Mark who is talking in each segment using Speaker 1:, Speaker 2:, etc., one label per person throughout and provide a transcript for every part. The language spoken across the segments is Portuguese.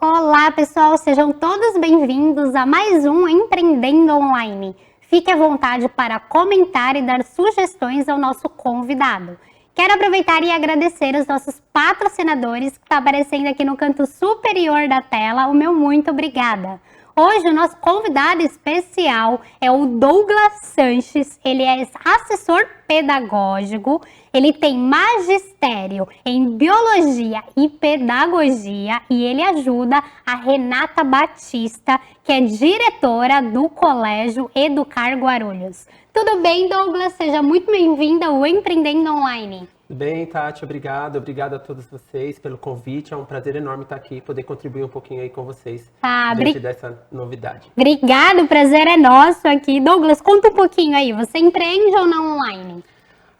Speaker 1: Olá pessoal, sejam todos bem-vindos a mais um Empreendendo Online. Fique à vontade para comentar e dar sugestões ao nosso convidado. Quero aproveitar e agradecer os nossos patrocinadores que está aparecendo aqui no canto superior da tela. O meu muito obrigada. Hoje o nosso convidado especial é o Douglas Sanches. Ele é assessor pedagógico, ele tem magistério em biologia e pedagogia e ele ajuda a Renata Batista, que é diretora do Colégio Educar Guarulhos. Tudo bem, Douglas? Seja muito bem-vindo ao Empreendendo Online.
Speaker 2: Tudo bem, Tati? Obrigado a todos vocês pelo convite. É um prazer enorme estar aqui e poder contribuir um pouquinho aí com vocês diante dessa novidade.
Speaker 1: Obrigado, o prazer é nosso aqui. Douglas, conta um pouquinho aí, você empreende ou não online?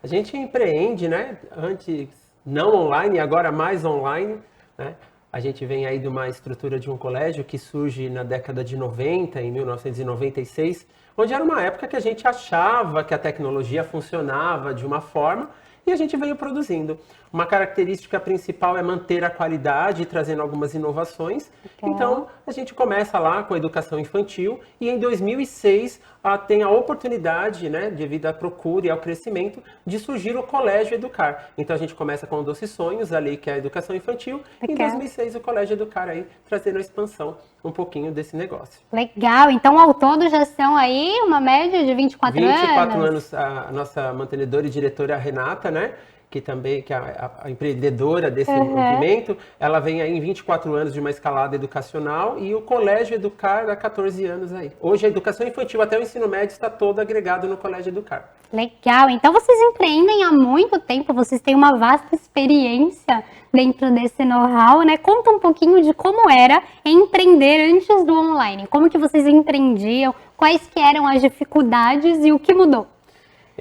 Speaker 2: A gente empreende, né? Antes não online, agora mais online, né? A gente vem aí de uma estrutura de um colégio que surge na década de 90, em 1996, onde era uma época que a gente achava que a tecnologia funcionava de uma forma e a gente veio produzindo. Uma característica principal é manter a qualidade, trazendo algumas inovações. Então, a gente começa lá com a educação infantil e em 2006 tem a oportunidade, né, devido à procura e ao crescimento, de surgir o Colégio Educar. Então, a gente começa com o Doces Sonhos, ali que é a educação infantil, e em 2006 o Colégio Educar aí, trazendo a expansão um pouquinho desse negócio.
Speaker 1: Legal, então ao todo já são aí uma média de 24 anos?
Speaker 2: 24 anos, a nossa mantenedora e diretora Renata, né? Que também que é a empreendedora desse movimento, ela vem aí em 24 anos de uma escalada educacional e o Colégio Educar há 14 anos aí. Hoje a educação infantil até o ensino médio está todo agregado no Colégio Educar.
Speaker 1: Legal, então vocês empreendem há muito tempo, vocês têm uma vasta experiência dentro desse know-how, né? Conta um pouquinho de como era empreender antes do online, como que vocês empreendiam, quais que eram as dificuldades e o que mudou?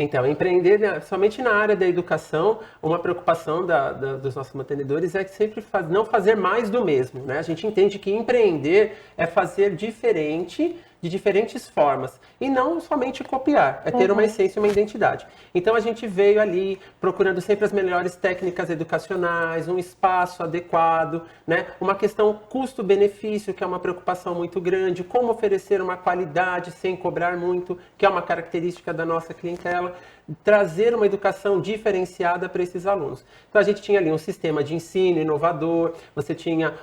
Speaker 2: Então, empreender somente na área da educação, uma preocupação dos nossos mantenedores é que sempre não fazer mais do mesmo, né? A gente entende que empreender é fazer diferente, de diferentes formas, e não somente copiar, é ter uma essência e uma identidade. Então a gente veio ali procurando sempre as melhores técnicas educacionais, um espaço adequado, né? Uma questão custo-benefício, que é uma preocupação muito grande, como oferecer uma qualidade sem cobrar muito, que é uma característica da nossa clientela, trazer uma educação diferenciada para esses alunos. Então a gente tinha ali um sistema de ensino inovador, você tinha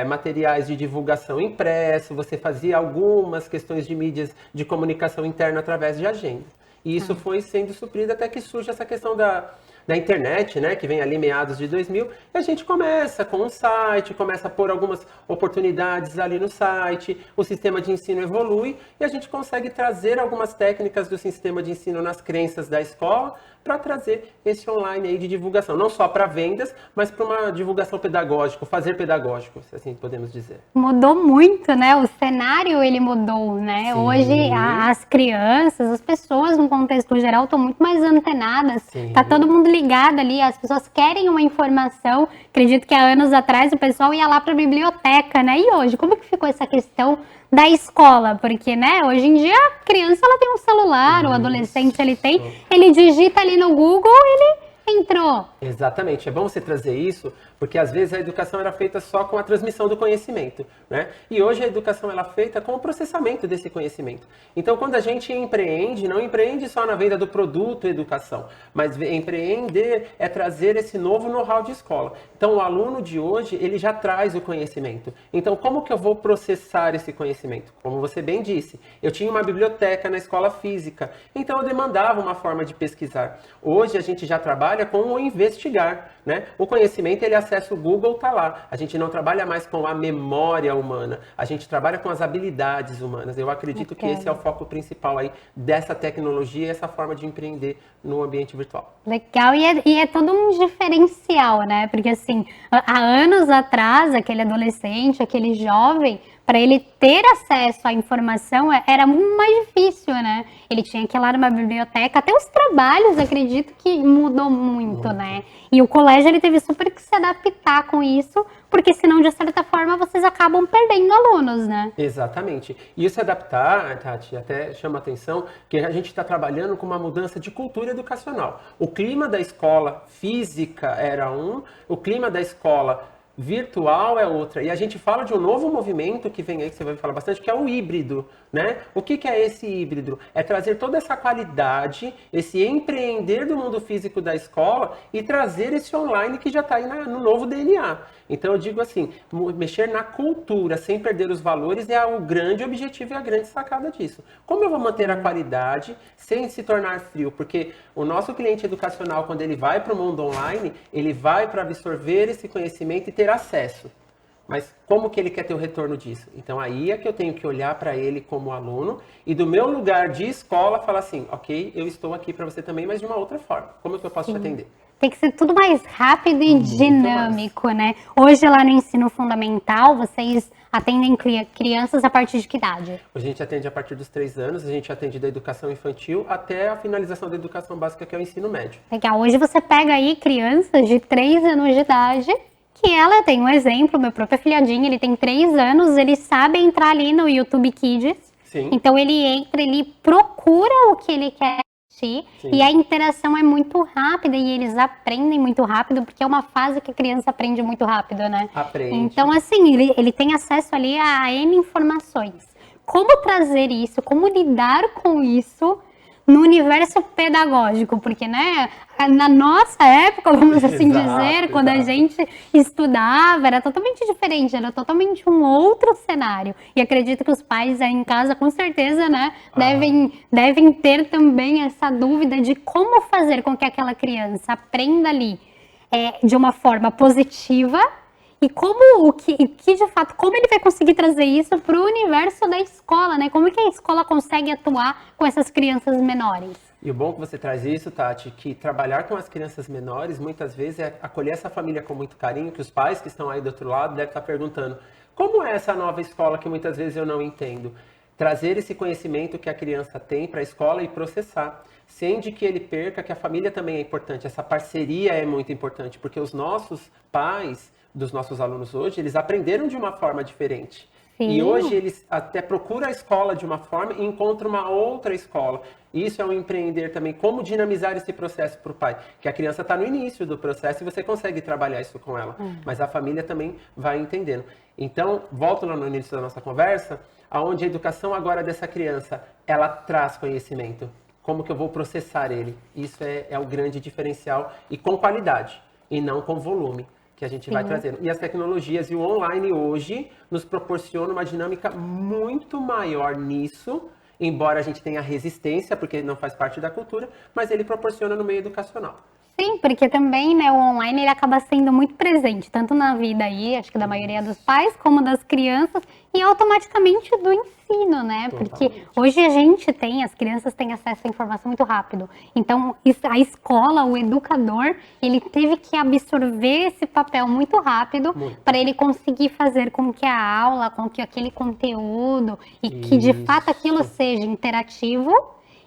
Speaker 2: materiais de divulgação impresso, você fazia algumas questões de mídias de comunicação interna através de agenda. E isso foi sendo suprido até que surge essa questão da internet, né, que vem ali meados de 2000, e a gente começa com um site, começa a pôr algumas oportunidades ali no site, o sistema de ensino evolui e a gente consegue trazer algumas técnicas do sistema de ensino nas crenças da escola para trazer esse online aí de divulgação, não só para vendas, mas para uma divulgação pedagógica, fazer pedagógico, se assim podemos dizer.
Speaker 1: Mudou muito, né? O cenário, ele mudou, né?
Speaker 2: Sim.
Speaker 1: Hoje, as crianças, as pessoas, no contexto geral, estão muito mais antenadas.
Speaker 2: Sim.
Speaker 1: Tá todo mundo ligado ali, as pessoas querem uma informação. Acredito que há anos atrás o pessoal ia lá para a biblioteca, né? E hoje, como que ficou essa questão da escola? Porque, né, hoje em dia a criança, ela tem um celular, o adolescente, ele digita ali no Google, ele entrou.
Speaker 2: Exatamente, é bom você trazer isso, porque às vezes a educação era feita só com a transmissão do conhecimento, né? E hoje a educação ela é feita com o processamento desse conhecimento. Então, quando a gente empreende, não empreende só na venda do produto educação, mas empreender é trazer esse novo know-how de escola. Então, o aluno de hoje, ele já traz o conhecimento. Então, como que eu vou processar esse conhecimento? Como você bem disse, eu tinha uma biblioteca na escola física, então eu demandava uma forma de pesquisar. Hoje a gente já trabalha com o investigar, né? O conhecimento, ele acessa o Google, tá lá. A gente não trabalha mais com a memória humana, a gente trabalha com as habilidades humanas. Eu acredito que esse é o foco principal aí dessa tecnologia e essa forma de empreender no ambiente virtual.
Speaker 1: Legal, e é todo um diferencial, né? Porque assim, há anos atrás, aquele adolescente, aquele jovem, para ele ter acesso à informação era muito mais difícil, né? Ele tinha que ir lá numa biblioteca, até os trabalhos, acredito que mudou muito, né? E o colégio, ele teve super que se adaptar com isso, porque senão, de certa forma, vocês acabam perdendo alunos, né?
Speaker 2: Exatamente. E se adaptar, Tati, até chama atenção que a gente está trabalhando com uma mudança de cultura educacional. O clima da escola física era o clima da escola virtual é outra. E a gente fala de um novo movimento que vem aí, que você vai falar bastante, que é o híbrido, né? O que é esse híbrido? É trazer toda essa qualidade, esse empreender do mundo físico da escola e trazer esse online que já está aí no novo DNA. Então eu digo assim, mexer na cultura sem perder os valores é o grande objetivo e a grande sacada disso. Como eu vou manter a qualidade sem se tornar frio? Porque o nosso cliente educacional, quando ele vai para o mundo online, ele vai para absorver esse conhecimento e ter acesso. Mas como que ele quer ter o retorno disso? Então aí é que eu tenho que olhar para ele como aluno e do meu lugar de escola falar assim, ok, eu estou aqui para você também, mas de uma outra forma. Como é que eu posso te atender?
Speaker 1: Tem que ser tudo mais rápido e dinâmico, né? Hoje lá no ensino fundamental, vocês atendem crianças a partir de que idade?
Speaker 2: A gente atende a partir dos 3 anos, a gente atende da educação infantil até a finalização da educação básica, que é o ensino médio.
Speaker 1: Legal. Hoje você pega aí crianças de 3 anos de idade, que ela tem um exemplo, meu próprio afilhadinho, ele tem 3 anos, ele sabe entrar ali no YouTube Kids.
Speaker 2: Sim.
Speaker 1: Então ele entra, ele procura o que ele quer assistir.
Speaker 2: Sim.
Speaker 1: E a interação é muito rápida e eles aprendem muito rápido, porque é uma fase que a criança aprende muito rápido, né?
Speaker 2: Aprende.
Speaker 1: Então, assim, ele tem acesso ali a N informações. Como trazer isso, como lidar com isso no universo pedagógico, porque, né, na nossa época, vamos assim dizer, quando a gente estudava, era totalmente diferente, era totalmente um outro cenário. E acredito que os pais aí em casa, com certeza, né, devem ter também essa dúvida de como fazer com que aquela criança aprenda ali de uma forma positiva. E como de fato, como ele vai conseguir trazer isso para o universo da escola, né? Como que a escola consegue atuar com essas crianças menores?
Speaker 2: E o bom que você traz isso, Tati, que trabalhar com as crianças menores, muitas vezes, é acolher essa família com muito carinho, que os pais que estão aí do outro lado devem estar perguntando, como é essa nova escola que muitas vezes eu não entendo? Trazer esse conhecimento que a criança tem para a escola e processar, sem de que ele perca, que a família também é importante, essa parceria é muito importante, porque os nossos pais dos nossos alunos hoje, eles aprenderam de uma forma diferente. Sim. E hoje eles até procuram a escola de uma forma e encontram uma outra escola. Isso é um empreender também, como dinamizar esse processo para o pai. Que a criança está no início do processo e você consegue trabalhar isso com ela. Mas a família também vai entendendo. Então, volto lá no início da nossa conversa, aonde a educação agora dessa criança, ela traz conhecimento. Como que eu vou processar ele? Isso é o grande diferencial e com qualidade, e não com volume, que a gente vai trazendo. E as tecnologias e o online hoje nos proporciona uma dinâmica muito maior nisso, embora a gente tenha resistência, porque não faz parte da cultura, mas ele proporciona no meio educacional.
Speaker 1: Sim, porque também, né, o online ele acaba sendo muito presente, tanto na vida aí, acho que da maioria dos pais, como das crianças, e automaticamente do ensino, né? Porque hoje as crianças têm acesso à informação muito rápido. Então, a escola, o educador, ele teve que absorver esse papel muito rápido para ele conseguir fazer com que a aula, com que aquele conteúdo, e que de fato aquilo seja interativo,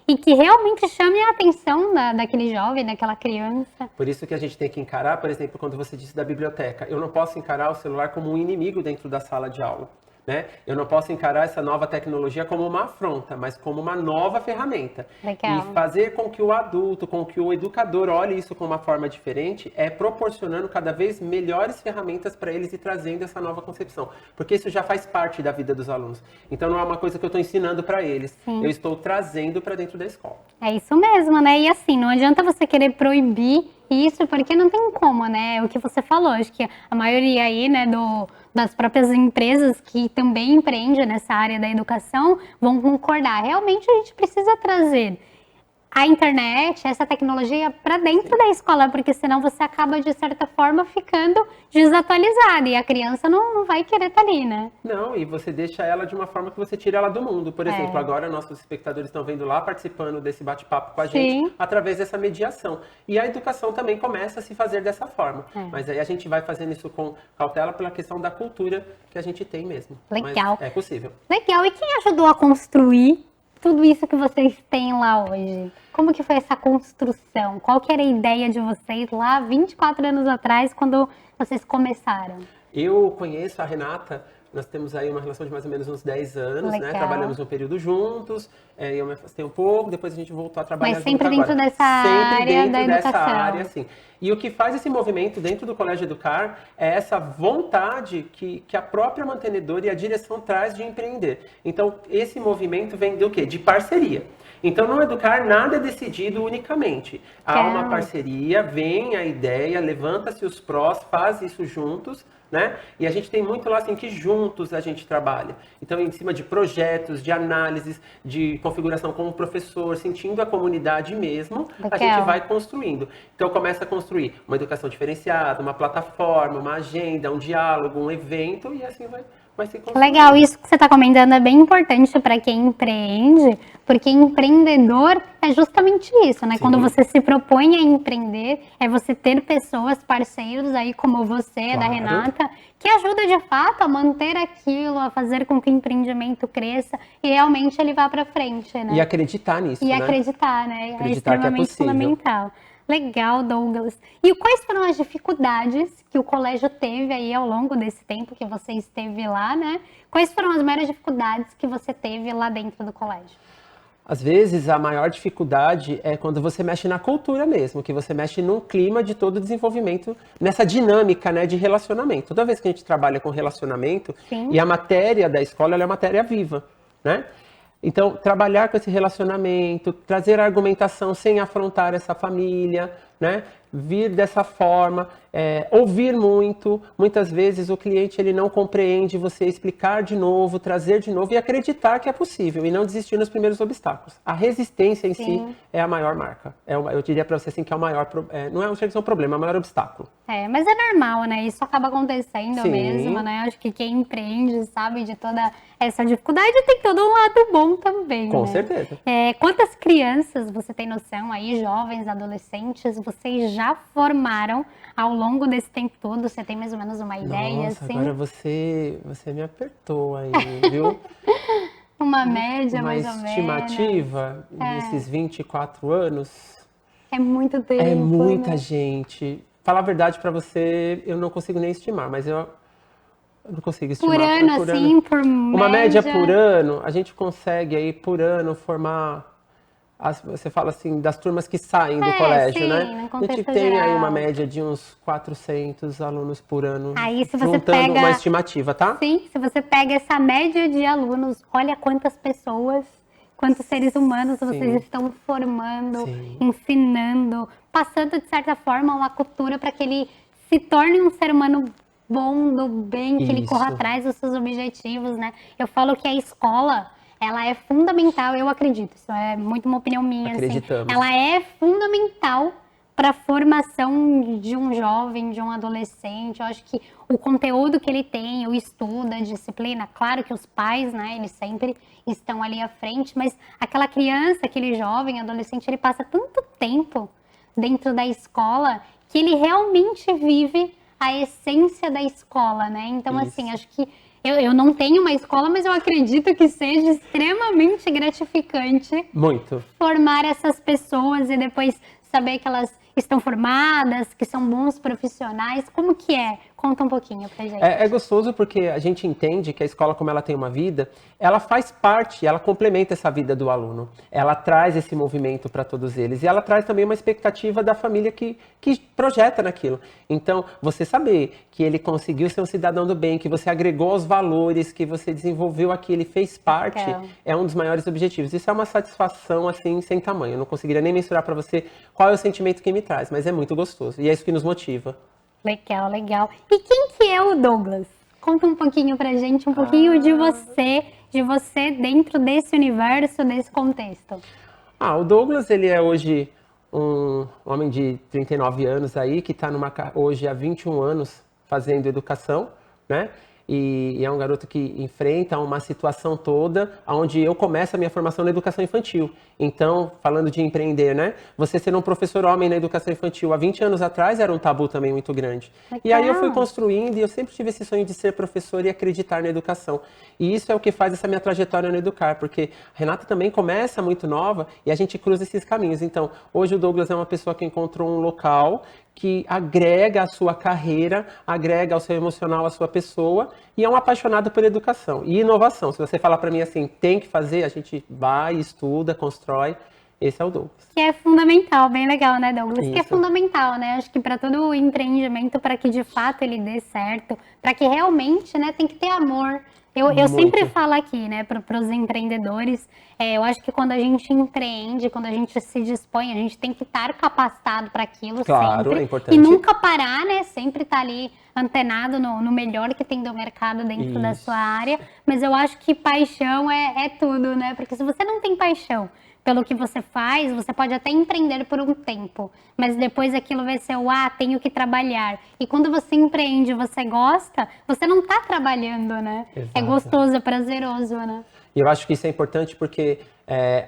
Speaker 1: e que realmente chame a atenção daquele jovem, daquela criança.
Speaker 2: Por isso que a gente tem que encarar, por exemplo, quando você disse da biblioteca, eu não posso encarar o celular como um inimigo dentro da sala de aula. Né? Eu não posso encarar essa nova tecnologia como uma afronta, mas como uma nova ferramenta.
Speaker 1: Legal.
Speaker 2: E fazer com que o adulto, com que o educador olhe isso com uma forma diferente, é proporcionando cada vez melhores ferramentas para eles e trazendo essa nova concepção. Porque isso já faz parte da vida dos alunos. Então não é uma coisa que eu estou ensinando para eles, eu estou trazendo para dentro da escola.
Speaker 1: É isso mesmo, né? E assim, não adianta você querer proibir isso, porque não tem como, né? É o que você falou, acho que a maioria aí, né, das próprias empresas que também empreendem nessa área da educação vão concordar. Realmente a gente precisa trazer a internet, essa tecnologia para dentro da escola, porque senão você acaba, de certa forma, ficando desatualizada e a criança não vai querer estar ali, né?
Speaker 2: Não, e você deixa ela de uma forma que você tira ela do mundo. Por exemplo, agora nossos espectadores estão vendo lá, participando desse bate-papo com a gente, através dessa mediação. E a educação também começa a se fazer dessa forma. Mas aí a gente vai fazendo isso com cautela pela questão da cultura que a gente tem mesmo.
Speaker 1: Legal.
Speaker 2: Mas é possível.
Speaker 1: Legal. E quem ajudou a construir tudo isso que vocês têm lá hoje? Como que foi essa construção? Qual que era a ideia de vocês lá 24 anos atrás, quando vocês começaram?
Speaker 2: Eu conheço a Renata, nós temos aí uma relação de mais ou menos uns 10 anos, né? Trabalhamos um período juntos, eu me afastei um pouco, depois a gente voltou a trabalhar junto agora.
Speaker 1: Mas sempre dentro dessa área da educação.
Speaker 2: Dessa área, sim. E o que faz esse movimento dentro do Colégio Educar é essa vontade que a própria mantenedora e a direção traz de empreender. Então, esse movimento vem do quê? De parceria. Então, no Educar, nada é decidido unicamente. Há uma parceria, vem a ideia, levanta-se os prós, faz isso juntos, né? E a gente tem muito lá assim que juntos a gente trabalha. Então, em cima de projetos, de análises, de configuração com o professor, sentindo a comunidade mesmo, a gente vai construindo. Então, começa a construir uma educação diferenciada, uma plataforma, uma agenda, um diálogo, um evento, e assim vai se construindo.
Speaker 1: Legal, isso que você está comentando é bem importante para quem empreende, porque empreendedor é justamente isso, né? Sim. Quando você se propõe a empreender, é você ter pessoas, parceiros aí como você, da Renata, que ajuda de fato a manter aquilo, a fazer com que o empreendimento cresça e realmente ele vá para frente, né?
Speaker 2: E acreditar nisso, né?
Speaker 1: E acreditar, né?
Speaker 2: Acreditar
Speaker 1: é extremamente fundamental. Legal, Douglas. E quais foram as dificuldades que o colégio teve aí ao longo desse tempo que você esteve lá, né? Quais foram as maiores dificuldades que você teve lá dentro do colégio?
Speaker 2: Às vezes, a maior dificuldade é quando você mexe na cultura mesmo, que você mexe num clima de todo desenvolvimento, nessa dinâmica, né, de relacionamento. Toda vez que a gente trabalha com relacionamento, e a matéria da escola ela é matéria viva, né? Então, trabalhar com esse relacionamento, trazer argumentação sem afrontar essa família, né? Vir dessa forma, ouvir muito. Muitas vezes o cliente ele não compreende, você explicar de novo, trazer de novo e acreditar que é possível e não desistir nos primeiros obstáculos. A resistência em si é a maior marca. Eu diria para você assim que é o maior, não chega a ser um problema, é o maior obstáculo.
Speaker 1: Mas é normal, né? Isso acaba acontecendo mesmo, né? Acho que quem empreende sabe de toda essa dificuldade e tem todo um lado bom também.
Speaker 2: Com certeza.
Speaker 1: Quantas crianças, você tem noção aí, jovens, adolescentes, vocês já formaram ao longo desse tempo todo? Você tem mais ou menos uma ideia?
Speaker 2: Nossa,
Speaker 1: assim?
Speaker 2: Agora você me apertou aí, viu?
Speaker 1: Uma média, mais ou menos.
Speaker 2: Uma estimativa desses 24 anos.
Speaker 1: É muito tempo.
Speaker 2: É muita gente. Falar a verdade pra você, eu não consigo nem estimar, mas eu não consigo estimar.
Speaker 1: Por ano, assim, por média?
Speaker 2: Uma média por ano, a gente consegue aí, por ano, formar... Você fala assim, das turmas que saem do colégio, né? A gente tem aí uma média de uns 400 alunos por ano,
Speaker 1: aí, se você
Speaker 2: juntando uma estimativa, tá?
Speaker 1: Sim, se você pega essa média de alunos, olha quantas pessoas, quantos seres humanos vocês estão formando, ensinando, passando, de certa forma, uma cultura para que ele se torne um ser humano bom, do bem, que ele corra atrás dos seus objetivos, né? Eu falo que a escola... ela é fundamental, eu acredito, isso é muito uma opinião minha,
Speaker 2: acreditamos.
Speaker 1: Assim, ela é fundamental para a formação de um jovem, de um adolescente. Eu acho que o conteúdo que ele tem, o estudo, a disciplina, claro que os pais, né, eles sempre estão ali à frente, mas aquela criança, aquele jovem, adolescente, ele passa tanto tempo dentro da escola que ele realmente vive a essência da escola, né? Então, assim, acho que eu não tenho uma escola, mas eu acredito que seja extremamente gratificante formar essas pessoas e depois saber que elas estão formadas, que são bons profissionais. Como que é? Conta um pouquinho pra gente.
Speaker 2: É gostoso porque a gente entende que a escola, como ela tem uma vida, ela faz parte, ela complementa essa vida do aluno. Ela traz esse movimento para todos eles. E ela traz também uma expectativa da família que projeta naquilo. Então, você saber que ele conseguiu ser um cidadão do bem, que você agregou os valores, que você desenvolveu aqui, ele fez parte, é um dos maiores objetivos. Isso é uma satisfação, assim, sem tamanho. Eu não conseguiria nem mensurar para você qual é o sentimento que me traz, mas é muito gostoso. E é isso que nos motiva.
Speaker 1: Legal, legal. E quem que é o Douglas? Conta um pouquinho pra gente, um pouquinho de você dentro desse universo, desse contexto.
Speaker 2: O Douglas, ele é hoje um homem de 39 anos aí, que está hoje há 21 anos fazendo educação, né? E é um garoto que enfrenta uma situação toda onde eu começo a minha formação na educação infantil. Então, falando de empreender, né? Você ser um professor homem na educação infantil há 20 anos atrás era um tabu também muito grande.
Speaker 1: Legal.
Speaker 2: E aí eu fui construindo e eu sempre tive esse sonho de ser professor e acreditar na educação. E isso é o que faz essa minha trajetória no Educar, porque a Renata também começa muito nova e a gente cruza esses caminhos. Então, hoje o Douglas é uma pessoa que encontrou um local que agrega a sua carreira, agrega ao seu emocional a sua pessoa e é um apaixonado por educação e inovação. Se você falar para mim assim, tem que fazer, a gente vai, estuda, constrói. Esse é o Douglas.
Speaker 1: Que é fundamental, bem legal, né, Douglas?
Speaker 2: Isso.
Speaker 1: Que é fundamental, né? Acho que para todo o empreendimento, para que de fato ele dê certo, para que realmente, né, tem que ter amor. Eu sempre falo aqui, né, para os empreendedores, eu acho que quando a gente empreende, quando a gente se dispõe, a gente tem que estar capacitado para aquilo
Speaker 2: Claro,
Speaker 1: sempre.
Speaker 2: é importante.
Speaker 1: E nunca parar, né, sempre estar ali antenado no melhor que tem do mercado dentro da sua área. Mas eu acho que paixão é tudo, né? Porque se você não tem paixão pelo que você faz, você pode até empreender por um tempo, mas depois aquilo vai ser tenho que trabalhar. E quando você empreende, você gosta, você não está trabalhando, né?
Speaker 2: Exato.
Speaker 1: É gostoso, é prazeroso, né?
Speaker 2: E eu acho que isso é importante porque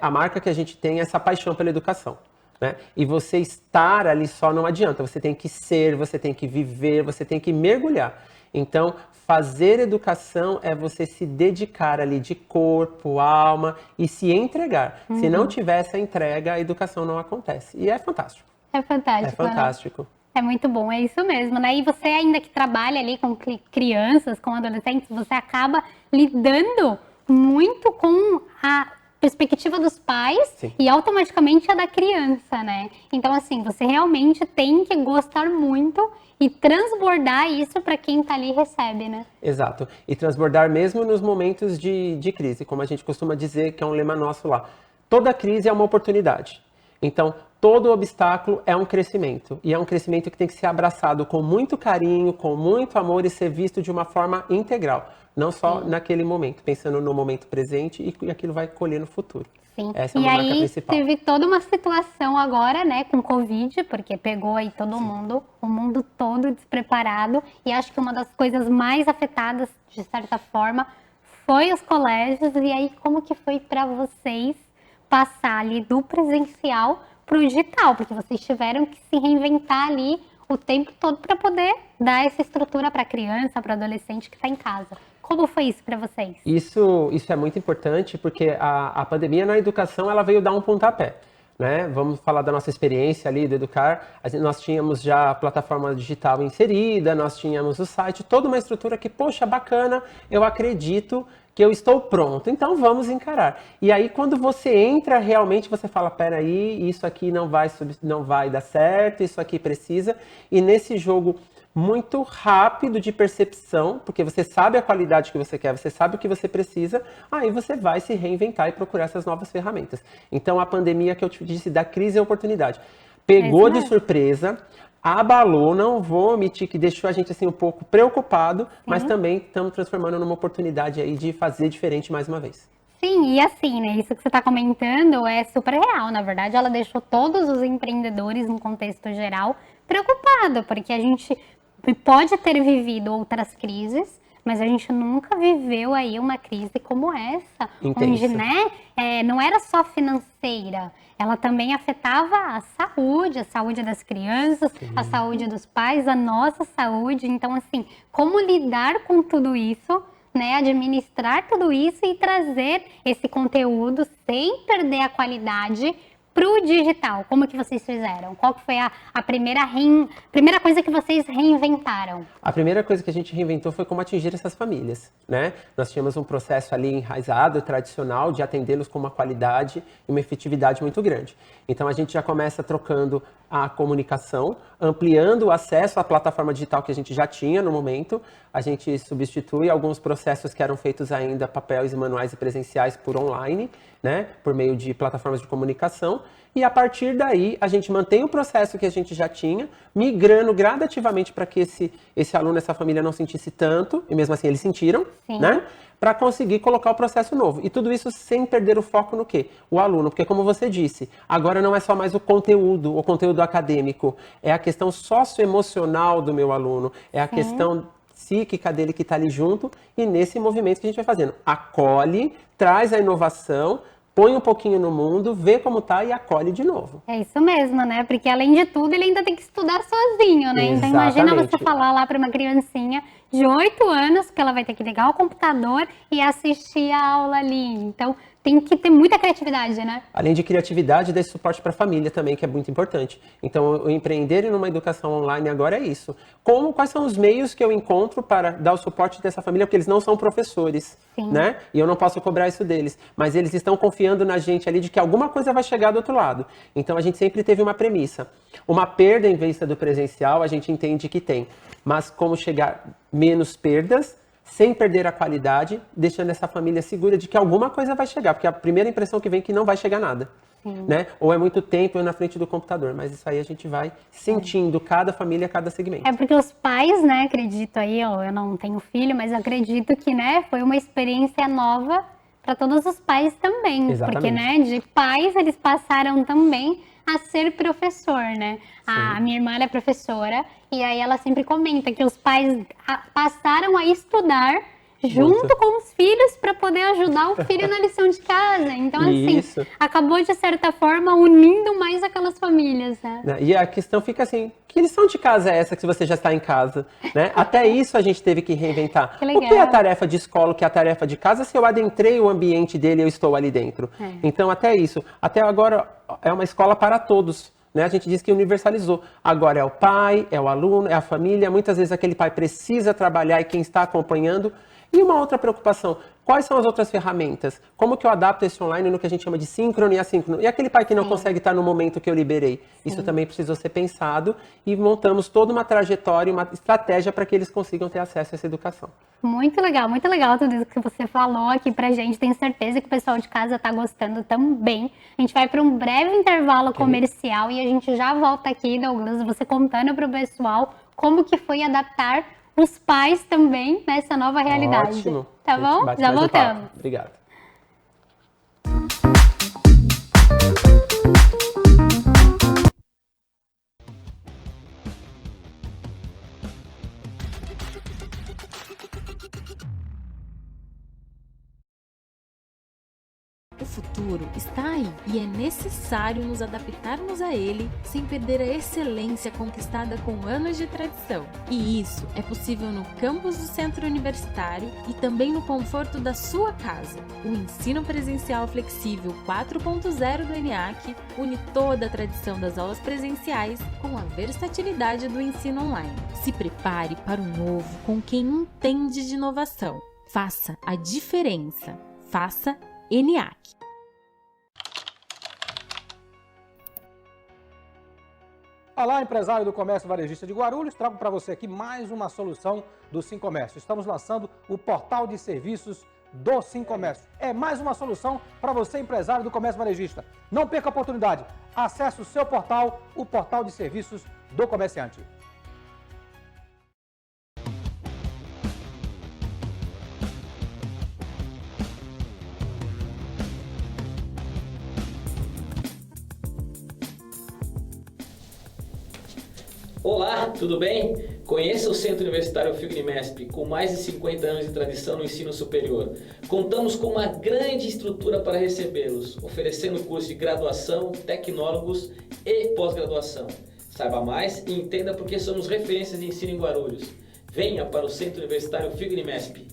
Speaker 2: a marca que a gente tem é essa paixão pela educação, né? E você estar ali só não adianta, você tem que ser, você tem que viver, você tem que mergulhar. Então, fazer educação é você se dedicar ali de corpo, alma e se entregar. Se não tiver essa entrega, a educação não acontece. E é fantástico.
Speaker 1: É fantástico.
Speaker 2: É fantástico.
Speaker 1: Né? É muito bom, é isso mesmo, né? E você ainda que trabalha ali com crianças, com adolescentes, você acaba lidando muito com a perspectiva dos pais. Sim. E automaticamente a da criança, né? Então, assim, você realmente tem que gostar muito e transbordar isso para quem está ali e recebe, né?
Speaker 2: Exato. E transbordar mesmo nos momentos de crise, como a gente costuma dizer, que é um lema nosso lá. Toda crise é uma oportunidade. Então, todo obstáculo é um crescimento. E é um crescimento que tem que ser abraçado com muito carinho, com muito amor e ser visto de uma forma integral. Não só naquele momento, pensando no momento presente e aquilo vai colher no futuro.
Speaker 1: Sim.
Speaker 2: Essa é uma marca principal.
Speaker 1: Teve toda uma situação agora, né, com Covid, porque pegou aí todo mundo, o mundo todo despreparado. E acho que uma das coisas mais afetadas, de certa forma, foi os colégios. E aí, como que foi para vocês passar ali do presencial para o digital? Porque vocês tiveram que se reinventar ali o tempo todo para poder dar essa estrutura para a criança, para o adolescente que está em casa. Como foi isso para vocês?
Speaker 2: Isso é muito importante porque a pandemia na educação ela veio dar um pontapé, né? Vamos falar da nossa experiência ali do Educar. Nós tínhamos já a plataforma digital inserida, nós tínhamos o site, toda uma estrutura que, poxa, bacana, eu acredito que eu estou pronto, então vamos encarar. E aí quando você entra realmente, você fala, peraí, isso aqui não vai dar certo, isso aqui precisa, e nesse jogo muito rápido de percepção, porque você sabe a qualidade que você quer, você sabe o que você precisa, aí você vai se reinventar e procurar essas novas ferramentas. Então a pandemia que eu te disse da crise é oportunidade. Pegou de surpresa, abalou, não vou omitir que deixou a gente assim um pouco preocupado, mas também estamos transformando numa oportunidade aí de fazer diferente mais uma vez.
Speaker 1: Sim, e assim, né, isso que você está comentando é super real, na verdade ela deixou todos os empreendedores, no contexto geral, preocupados, porque a gente pode ter vivido outras crises, mas a gente nunca viveu aí uma crise como essa,
Speaker 2: intensa.
Speaker 1: Onde, né, não era só financeira, ela também afetava a saúde das crianças, a saúde dos pais, a nossa saúde. Então, assim, como lidar com tudo isso, né, administrar tudo isso e trazer esse conteúdo sem perder a qualidade para o digital? Como que vocês fizeram? Qual que foi a primeira coisa que vocês reinventaram?
Speaker 2: A primeira coisa que a gente reinventou foi como atingir essas famílias, né? Nós tínhamos um processo ali enraizado, tradicional, de atendê-los com uma qualidade e uma efetividade muito grande. Então a gente já começa trocando a comunicação, ampliando o acesso à plataforma digital que a gente já tinha no momento. A gente substitui alguns processos que eram feitos ainda papéis e manuais e presenciais por online, né? Por meio de plataformas de comunicação. e a partir daí a gente mantém o processo que a gente já tinha, migrando gradativamente para que esse aluno, essa família não sentisse tanto, e mesmo assim eles sentiram, né? Para conseguir colocar o processo novo. E tudo isso sem perder o foco no quê? O aluno, porque como você disse, agora não é só mais o conteúdo acadêmico, é a questão socioemocional do meu aluno, é a questão psíquica dele que está ali junto, e nesse movimento que a gente vai fazendo. Acolhe, traz a inovação, põe um pouquinho no mundo, vê como tá e acolhe de novo.
Speaker 1: É isso mesmo, né? Porque além de tudo, ele ainda tem que estudar sozinho, né? Então imagina você falar lá para uma criancinha de 8 anos que ela vai ter que ligar o computador e assistir a aula ali. Então tem que ter muita criatividade, né?
Speaker 2: Além de criatividade, desse suporte para a família também, que é muito importante. Então, o empreender numa educação online agora é isso. Quais são os meios que eu encontro para dar o suporte dessa família? Porque eles não são professores, né? E eu não posso cobrar isso deles. Mas eles estão confiando na gente ali de que alguma coisa vai chegar do outro lado. Então, a gente sempre teve uma premissa. Uma perda em vista do presencial, a gente entende que tem. Mas como chegar menos perdas, sem perder a qualidade, deixando essa família segura de que alguma coisa vai chegar, porque a primeira impressão que vem é que não vai chegar nada, né? Ou é muito tempo na frente do computador, mas isso aí a gente vai sentindo cada família, cada segmento.
Speaker 1: É porque os pais, né, acredito aí, ó, eu não tenho filho, mas acredito que, né, foi uma experiência nova para todos os pais também,
Speaker 2: Exatamente.
Speaker 1: Porque, né, de pais eles passaram também a ser professor, né? A minha irmã é professora e aí ela sempre comenta que os pais passaram a estudar junto com os filhos para poder ajudar o filho na lição de casa. Então, assim, acabou de certa forma unindo mais aquelas famílias, né?
Speaker 2: E a questão fica assim, que lição de casa é essa que você já está em casa, né? Até isso a gente teve que reinventar.
Speaker 1: Que legal.
Speaker 2: O que é a tarefa de escola, o que é a tarefa de casa, se eu adentrei o ambiente dele e eu estou ali dentro? Então, até isso. Até agora é uma escola para todos. Né? A gente diz que universalizou. Agora é o pai, é o aluno, é a família. Muitas vezes aquele pai precisa trabalhar e quem está acompanhando. E uma outra preocupação, quais são as outras ferramentas? Como que eu adapto esse online no que a gente chama de síncrono e assíncrono? E aquele pai que não consegue estar no momento que eu liberei? Isso também precisou ser pensado e montamos toda uma trajetória, uma estratégia para que eles consigam ter acesso a essa educação.
Speaker 1: Muito legal tudo isso que você falou aqui pra gente. Tenho certeza que o pessoal de casa tá gostando também. A gente vai para um breve intervalo comercial e a gente já volta aqui, Douglas, você contando pro pessoal como que foi adaptar os pais também nessa nova realidade.
Speaker 2: Ótimo.
Speaker 1: Tá bom? Já voltamos.
Speaker 2: Obrigado.
Speaker 3: O futuro está aí e é necessário nos adaptarmos a ele sem perder a excelência conquistada com anos de tradição. E isso é possível no campus do Centro Universitário e também no conforto da sua casa. O ensino presencial flexível 4.0 do ENIAC une toda a tradição das aulas presenciais com a versatilidade do ensino online. Se prepare para o novo com quem entende de inovação. Faça a diferença. Faça ENIAC.
Speaker 4: Olá, empresário do comércio varejista de Guarulhos, trago para você aqui mais uma solução do Sincomércio. Estamos lançando o portal de serviços do Sincomércio. É mais uma solução para você, empresário do comércio varejista. Não perca a oportunidade. Acesse o seu portal, o portal de serviços do comerciante.
Speaker 5: Olá, tudo bem? Conheça o Centro Universitário FIUNIMESP, com mais de 50 anos de tradição no ensino superior. Contamos com uma grande estrutura para recebê-los, oferecendo cursos de graduação, tecnólogos e pós-graduação. Saiba mais e entenda por que somos referências de ensino em Guarulhos. Venha para o Centro Universitário FIUNIMESP.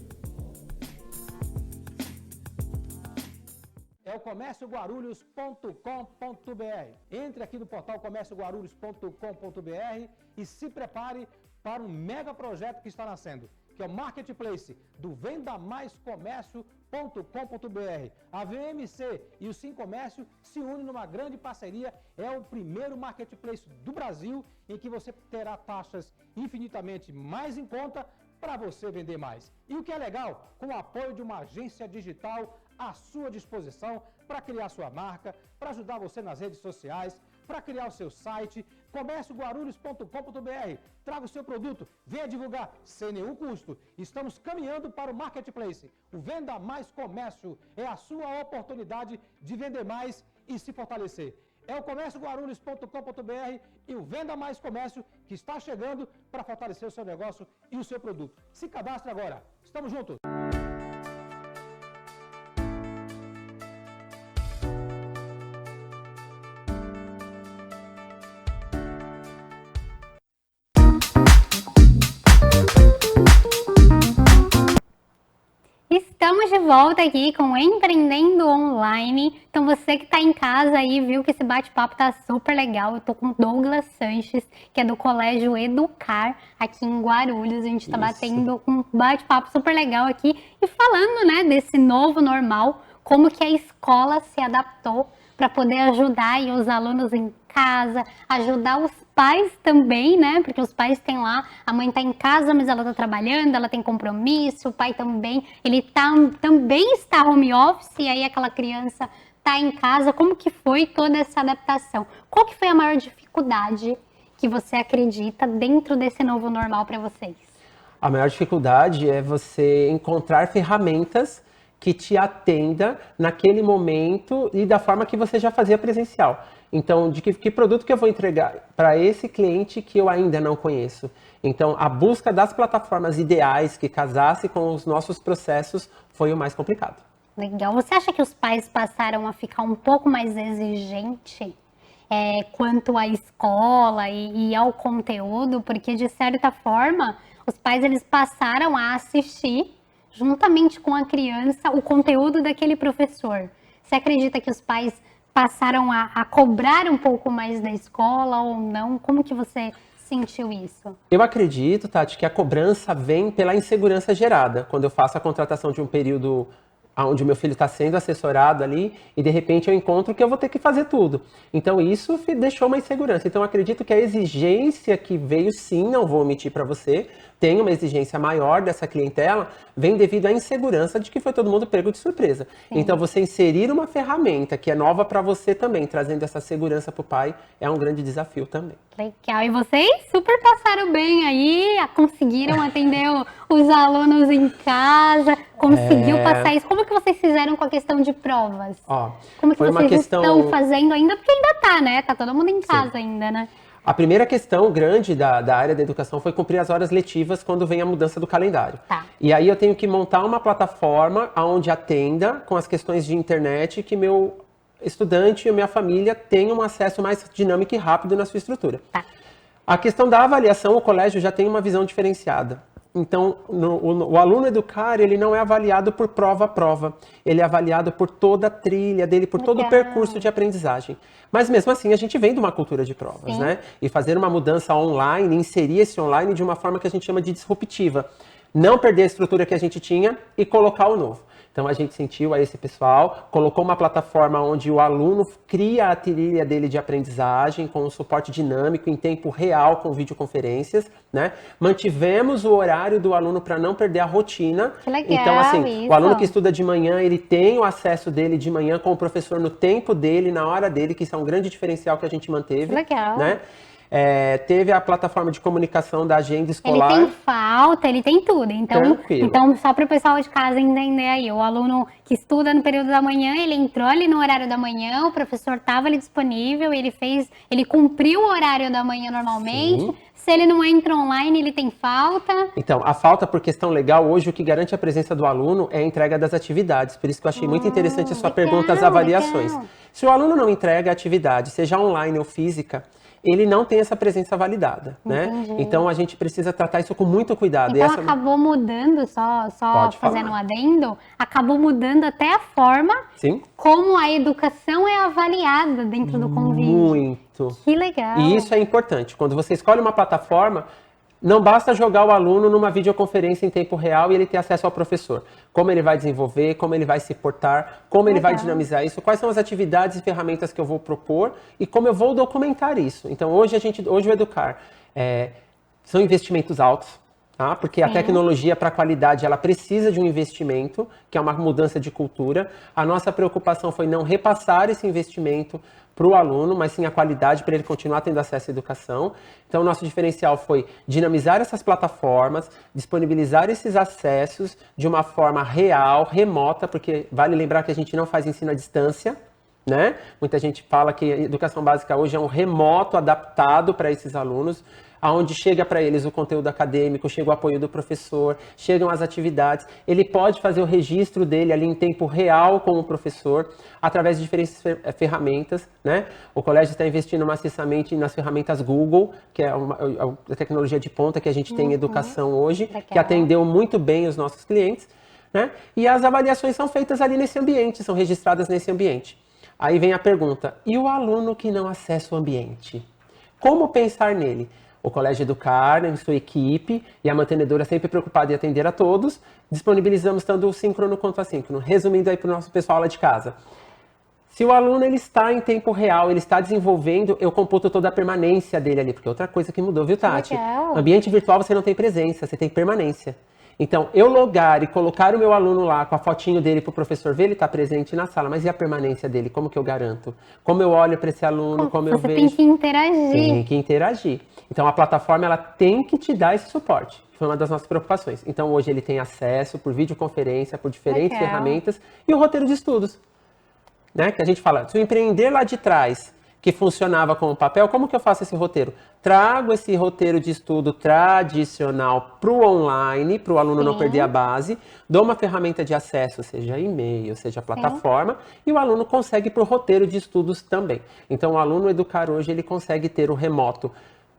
Speaker 4: É o comércioguarulhos.com.br. Entre aqui no portal comércioguarulhos.com.br e se prepare para um mega projeto que está nascendo, que é o Marketplace do vendamaiscomércio.com.br. A VMC e o Sincomércio se unem numa grande parceria. É o primeiro Marketplace do Brasil em que você terá taxas infinitamente mais em conta para você vender mais. E o que é legal, com o apoio de uma agência digital à sua disposição para criar sua marca, para ajudar você nas redes sociais, para criar o seu site, comércioguarulhos.com.br. Traga o seu produto, venha divulgar sem nenhum custo. Estamos caminhando para o Marketplace. O Venda Mais Comércio é a sua oportunidade de vender mais e se fortalecer. É o comércioguarulhos.com.br e o Venda Mais Comércio que está chegando para fortalecer o seu negócio e o seu produto. Se cadastre agora. Estamos juntos.
Speaker 1: Estamos de volta aqui com Empreendendo Online. Então você que está em casa aí viu que esse bate-papo tá super legal. Eu tô com o Douglas Sanches, que é do Colégio Educar, aqui em Guarulhos. A gente está batendo um bate-papo super legal aqui e falando, né, desse novo normal, como que a escola se adaptou para poder ajudar aí os alunos em casa, ajudar os pais também, né? Porque os pais têm lá, a mãe tá em casa, mas ela tá trabalhando, ela tem compromisso, o pai também, ele também está home office, e aí aquela criança tá em casa. Como que foi toda essa adaptação? Qual que foi a maior dificuldade que você acredita dentro desse novo normal para vocês?
Speaker 2: A maior dificuldade é você encontrar ferramentas que te atenda naquele momento e da forma que você já fazia presencial. Então, de que produto que eu vou entregar para esse cliente que eu ainda não conheço? Então, a busca das plataformas ideais que casasse com os nossos processos foi o mais complicado.
Speaker 1: Legal. Você acha que os pais passaram a ficar um pouco mais exigentes quanto à escola e ao conteúdo? Porque, de certa forma, os pais eles passaram a assistir juntamente com a criança o conteúdo daquele professor. Você acredita que os pais passaram a cobrar um pouco mais da escola ou não? Como que você sentiu isso?
Speaker 2: Eu acredito, Tati, que a cobrança vem pela insegurança gerada. Quando eu faço a contratação de um período onde o meu filho está sendo assessorado ali e de repente eu encontro que eu vou ter que fazer tudo. Então isso deixou uma insegurança. Então eu acredito que a exigência que veio, sim, não vou omitir para você, tem uma exigência maior dessa clientela, vem devido à insegurança de que foi todo mundo pego de surpresa. Sim. Então você inserir uma ferramenta que é nova para você também, trazendo essa segurança para o pai, é um grande desafio também.
Speaker 1: Legal. E vocês super passaram bem aí, conseguiram atender os alunos em casa, conseguiu passar isso. Como que vocês fizeram com a questão de provas? Como que vocês estão fazendo ainda? Porque ainda tá, né? Tá todo mundo em casa ainda, né?
Speaker 2: A primeira questão grande da área da educação foi cumprir as horas letivas quando vem a mudança do calendário.
Speaker 1: Tá.
Speaker 2: E aí eu tenho que montar uma plataforma onde atenda com as questões de internet que meu estudante e minha família tenham um acesso mais dinâmico e rápido na sua estrutura.
Speaker 1: Tá.
Speaker 2: A questão da avaliação, o colégio já tem uma visão diferenciada. Então, o aluno Educar, ele não é avaliado por prova a prova. Ele é avaliado por toda a trilha dele, por todo o percurso de aprendizagem. Mas mesmo assim, a gente vem de uma cultura de provas, né? E fazer uma mudança online, inserir esse online de uma forma que a gente chama de disruptiva. Não perder a estrutura que a gente tinha e colocar o novo. Então a gente sentiu a esse pessoal, colocou uma plataforma onde o aluno cria a trilha dele de aprendizagem com um suporte dinâmico em tempo real com videoconferências, né? Mantivemos o horário do aluno para não perder a rotina.
Speaker 1: Que legal,
Speaker 2: então assim,
Speaker 1: isso.
Speaker 2: O aluno que estuda de manhã, ele tem o acesso dele de manhã com o professor no tempo dele, na hora dele, que isso é um grande diferencial que a gente manteve.
Speaker 1: Que legal.
Speaker 2: Né? Teve a plataforma de comunicação da agenda escolar.
Speaker 1: Ele tem falta, ele tem tudo. Então só para o pessoal de casa entender aí, o aluno que estuda no período da manhã, ele entrou ali no horário da manhã, o professor estava ali disponível, ele cumpriu o horário da manhã normalmente. Sim. Se ele não entra online, ele tem falta.
Speaker 2: Então, a falta por questão legal, hoje o que garante a presença do aluno é a entrega das atividades. Por isso que eu achei muito interessante a sua pergunta, as avaliações. Legal. Se o aluno não entrega a atividade, seja online ou física, ele não tem essa presença validada, né? Então a gente precisa tratar isso com muito cuidado.
Speaker 1: Então acabou mudando, só fazendo um adendo, acabou mudando até a forma como a educação é avaliada dentro do convívio.
Speaker 2: Muito.
Speaker 1: Que legal.
Speaker 2: E isso é importante. Quando você escolhe uma plataforma, não basta jogar o aluno numa videoconferência em tempo real e ele ter acesso ao professor. Como ele vai desenvolver, como ele vai se portar, como ele vai dinamizar isso, quais são as atividades e ferramentas que eu vou propor e como eu vou documentar isso. Então, hoje o Educar são investimentos altos. tá? Porque a tecnologia para a qualidade, ela precisa de um investimento, que é uma mudança de cultura. A nossa preocupação foi não repassar esse investimento para o aluno, mas sim a qualidade para ele continuar tendo acesso à educação. Então, o nosso diferencial foi dinamizar essas plataformas, disponibilizar esses acessos de uma forma real, remota, porque vale lembrar que a gente não faz ensino à distância, né? Muita gente fala que a educação básica hoje é um remoto adaptado para esses alunos, aonde chega para eles o conteúdo acadêmico, chega o apoio do professor, chegam as atividades, ele pode fazer o registro dele ali em tempo real com o professor, através de diferentes ferramentas, né? O colégio está investindo maciçamente nas ferramentas Google, que é a tecnologia de ponta que a gente tem em educação hoje, que atendeu muito bem os nossos clientes, né? E as avaliações são feitas ali nesse ambiente, são registradas nesse ambiente. Aí vem a pergunta, e o aluno que não acessa o ambiente? Como pensar nele? O Colégio Educar, em sua equipe, e a mantenedora sempre preocupada em atender a todos, disponibilizamos tanto o síncrono quanto o assíncrono. Resumindo aí para o nosso pessoal lá de casa. Se o aluno ele está em tempo real, ele está desenvolvendo, eu computo toda a permanência dele ali, porque é outra coisa que mudou, viu, Tati?
Speaker 1: Legal.
Speaker 2: Ambiente virtual você não tem presença, você tem permanência. Então, eu logar e colocar o meu aluno lá com a fotinho dele para o professor ver, ele está presente na sala, mas e a permanência dele? Como que eu garanto? Como eu olho para esse aluno, como eu vejo?
Speaker 1: Você tem que interagir.
Speaker 2: Tem que interagir. Então, a plataforma ela tem que te dar esse suporte. Foi uma das nossas preocupações. Então, hoje ele tem acesso por videoconferência, por diferentes ferramentas e o roteiro de estudos. Né? Que a gente fala, se eu empreender lá de trás, que funcionava com o papel, como que eu faço esse roteiro? Trago esse roteiro de estudo tradicional para o online, para o aluno não perder a base, dou uma ferramenta de acesso, seja e-mail, seja plataforma, e o aluno consegue para o roteiro de estudos também. Então, o aluno Educar hoje, ele consegue ter o remoto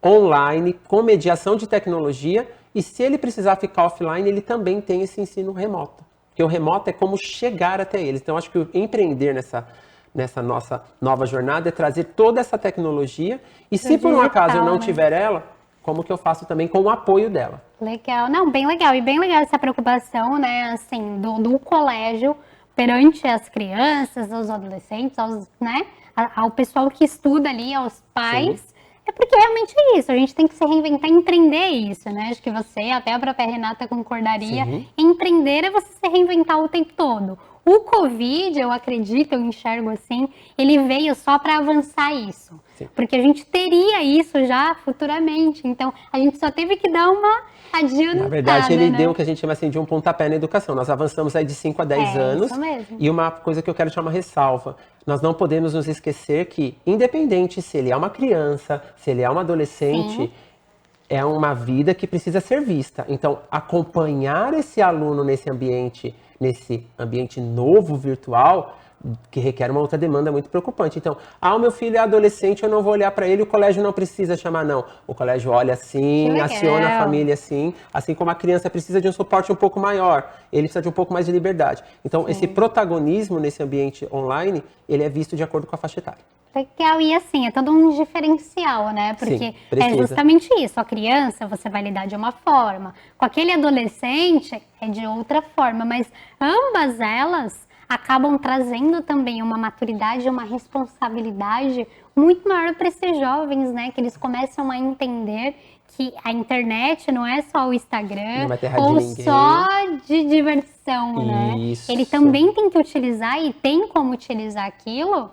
Speaker 2: online, com mediação de tecnologia, e se ele precisar ficar offline, ele também tem esse ensino remoto. Porque o remoto é como chegar até eles. Então, acho que o empreender nessa nossa nova jornada é trazer toda essa tecnologia e se por um acaso eu não tiver ela, como que eu faço também com o apoio dela?
Speaker 1: Legal, não, bem legal. E bem legal essa preocupação, né, assim, do colégio perante as crianças, aos adolescentes, ao pessoal que estuda ali, aos pais. Sim. É porque realmente é isso, a gente tem que se reinventar e empreender isso, né? Acho que você, até a própria Renata concordaria. Sim. Empreender é você se reinventar o tempo todo. O Covid, eu acredito, eu enxergo assim, ele veio só para avançar isso. Sim. Porque a gente teria isso já futuramente. Então, a gente só teve que dar uma adiantada.
Speaker 2: Na verdade, ele deu o que a gente chama assim de um pontapé na educação. Nós avançamos aí de 5 a 10 anos. Isso mesmo. E uma coisa que eu quero chamar uma ressalva. Nós não podemos nos esquecer que, independente se ele é uma criança, se ele é um adolescente, sim, é uma vida que precisa ser vista. Então, acompanhar esse aluno nesse ambiente novo, virtual, que requer uma outra demanda muito preocupante. Então, o meu filho é adolescente, eu não vou olhar para ele, o colégio não precisa chamar, não. O colégio olha sim, aciona a família sim, assim como a criança precisa de um suporte um pouco maior, ele precisa de um pouco mais de liberdade. Então, sim, esse protagonismo nesse ambiente online, ele é visto de acordo com a faixa etária.
Speaker 1: Legal, e assim, é todo um diferencial, né? Porque sim, é justamente isso, a criança você vai lidar de uma forma, com aquele adolescente é de outra forma, mas ambas elas acabam trazendo também uma maturidade, uma responsabilidade muito maior para esses jovens, né? Que eles começam a entender que a internet não é só o Instagram ou só de diversão, né? Ele também tem que utilizar e tem como utilizar aquilo